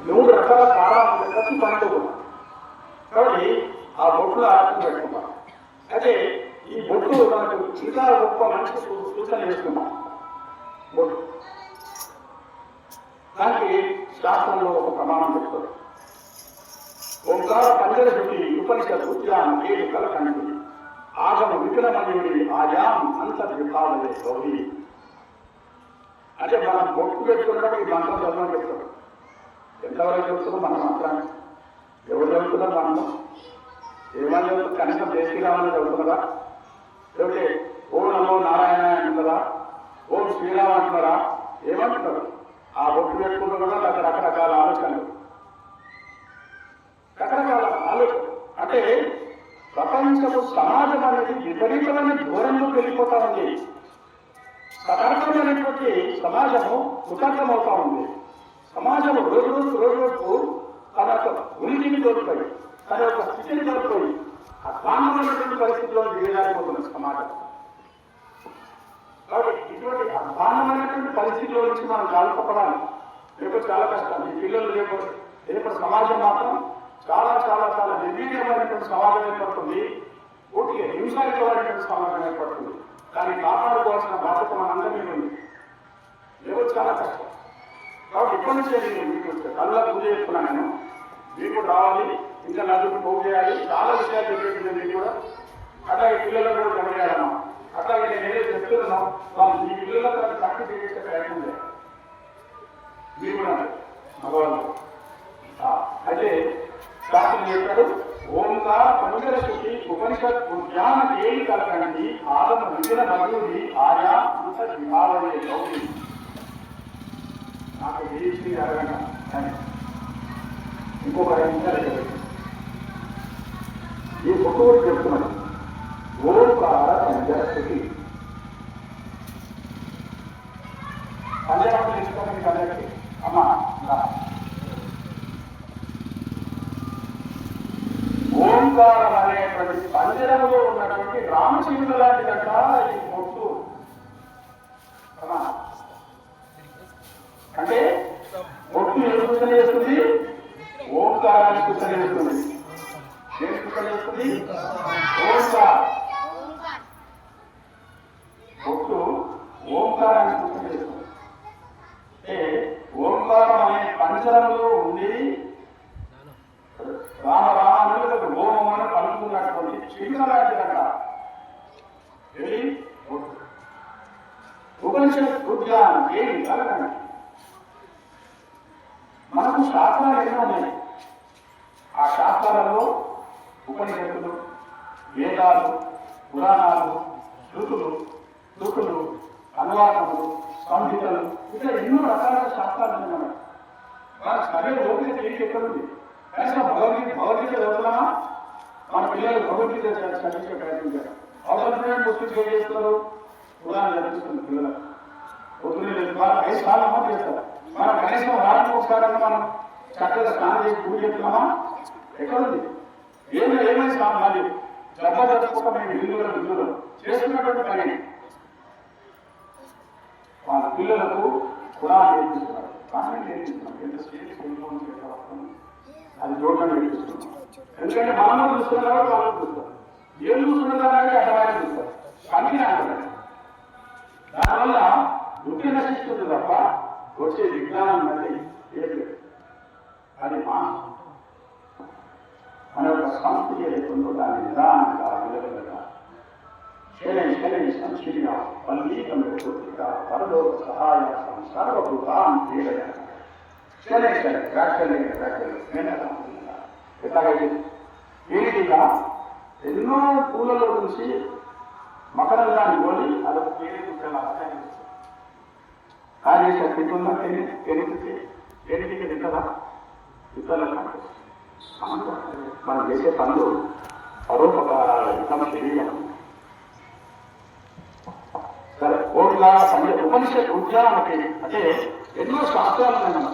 3 రకాల కారాలు ప్రతి పంట కూడా. కాబట్టి ఆ బొట్టులో అర్థం పెట్టుకుంటాం. అయితే ఈ బొట్టు మనకు ఇంకా గొప్ప మంచి సూచన చేస్తున్నాం. బొట్టు దానికి శాస్త్రంలో ఒక ప్రమాణం చెప్తారు. ఓంకార పంజర శృతి ఉపనిషత్తు ఏడు కల కంటి ఆగమ వికలమయుడి ఆయాం అంతర్విభావే గౌరీ. అంటే మనం బొట్టు పెట్టుకున్నప్పుడు ఈ మంత్రం చదవని చెప్తాడు. ఎంతవరకు చెప్తున్నాం మనం మంత్రాన్ని? ఎవరు చదువుతున్నారు? మనము ఏమని చదువుతుంది? కనీసం దేశీరామని చదువుతున్నారా? లేకపోతే ఓం నమో నారాయణ అంటున్నారా? ఓం శ్రీరామ్ అంటున్నారా? ఏమంటున్నారు? ఆ బొట్టు పెట్టుకుంటూ కూడా రకరకాల ఆలోచనలు, రకరకాల ఆలోచన. అంటే ప్రపంచపు సమాజం అనేది విపరీతమైన దూరంలోకి వెళ్ళిపోతా ఉంది. సతర్కమైనటువంటి సమాజము కుతర్కమవుతా ఉంది. సమాజం రోజు రోజుకు తన యొక్క ఉనికిని కోల్పోయి, తన యొక్క స్థితిని కోల్పోయి అధ్వాన్నమైనటువంటి పరిస్థితిలో దిగజారిపోతున్న సమాజం. కాబట్టి ఇటువంటి అధ్వాన్నమైనటువంటి పరిస్థితిలో నుంచి మనం జాగ్రత్తపడాలి. రేపు చాలా కష్టం. ఈ పిల్లలు రేపు సమాజం మాత్రం చాలా చాలా చాలా నిర్వీర్యమైనటువంటి సమాజం ఏర్పడుతుంది. పూర్తిగా హింసాయుతమైనటువంటి సమాజం ఏర్పడుతుంది. దాన్ని కాపాడుకోవాల్సిన బాధ్యత మనందరి మీద ఉంది. రేపు చాలా కష్టం. కాబట్టి ఇప్పటి నుంచే నేను మీకు కళ్ళ పూజ చేస్తున్నాను. నేను మీకు రావాలి, ఇంకా నలుగురు పోగు చేయాలి, చాలా విషయాలు చెప్పేసింది. మీకు కూడా అట్లాగే పిల్లలకు కూడా గమనియాలన్నా, అట్లాగే నేను ఏదైతే చెప్తున్నాను వాళ్ళు ఈ పిల్లలకు ప్రాక్టీస్ చేసే ప్రయత్నం చేయాలి. మీరు కూడా మగవాళ్ళు. అయితే శాస్త్రం చెప్పాడు, ఓంకార పంజర శృతి ఉపనిషత్ ఉద్యాన ఏది కలకండి ఆగమ విజయ మధుడి ఆయా అంతర్విభావే గౌరీ. నాకు వేసి అడగండి కానీ ఇంకొక 5 నిమిషాలు ఈ ఒక్కొక్క కూడా చెప్తున్నాడు. ఓంకార పంజర శృతి పంజరం తీసుకోండి. పంజరకి అమ్మా ఓంకారం అనేటువంటి పంజరంలో ఉన్నటువంటి రామచంద్రుడు లాంటిదంట ఈ బొట్టు. అంటే బొట్టు ఏం సూచన చేస్తుంది? ఓంకారాన్ని సూచన చేస్తుంది. ఏం సూచన చేస్తుంది? ఓంకార. బొట్టు ఓంకారాన్ని సూచన చేస్తుంది. అంటే ఓంకారం అనే పంజరంలో ఉండి రామరామానులకు ఓమని పలుకున్నటువంటి చిన్న లాంటిదంట. ఇది ఉపనిషత్ ఉద్యానం ఏమి కలగండి. మనకు శాస్త్రాలు ఎన్నో ఉన్నాయి. ఆ శాస్త్రాలలో ఉపనిషత్తులు, వేదాలు, పురాణాలు, శృతులు, శృతులు, అనువాదములు, సంహితలు, ఇట్లా ఎన్నో రకాల శాస్త్రాలు ఉన్నాయి. మన సరైన ఓపిక తెలిసి ఎక్కడుంది? కనుక భగవద్గీత చదువుతున్నామా? మన పిల్లలు భగవద్గీత చదివించే ప్రయత్నం చేయాలి. అవసరమైన పుస్తకం ఏం చేస్తున్నారు? పురాణాలు చదివిస్తుంది పిల్లలకు. పొద్దున్నే 5 సార్లు అమ్మ చేస్తారు. మనం కనీసం వారానికి ఒకసారి మనం చక్కగా స్నానం చేసి పూజ చేస్తున్నామా? ఎక్కడుంది? ఏమైనా స్నానం మళ్ళీ డబ్బా చదువుకుంటా మేము హిందువులు చేస్తున్నటువంటి పని. వాళ్ళ పిల్లలకు పురాణాలు నేర్పిస్తున్నారు, కామెంట్ నేర్పిస్తున్నారు. ఎంత స్టేజ్ అది చూడడానికి నేర్పిస్తున్నాం. ఎందుకంటే మనం చూస్తున్న కాబట్టి వాళ్ళు చూస్తారు. ఏం చూస్తున్నదానంటే అడ్డమైన చూస్తారు. అన్నీ అంటున్నారు. దానివల్ల వృత్తి నశిస్తుంది తప్ప వచ్చే విజ్ఞానం మళ్ళీ ఏం లేదు. అది మన యొక్క సంస్కృతి లేకుండా దాని నిదానంగా విలువలుగా సంస్కృతిగా పల్లీకము పూర్తిగా పరలోక సహాయం సర్వభూతాన్ తీరయ ఎట్లాగైతే వీటిగా ఎన్నో పూలలో నుంచి మకరంగాన్ని కొని అదొక పేరు కానీ శక్తి ఉందా? తేనెటికి తింటదా? ఇతరుల మనం చేసే పనులు పరోపకారాల ఇతమ శరీరం. సరే, ఉపనిషత్ ఉద్యానకి అంటే ఎన్నో శాస్త్రాలు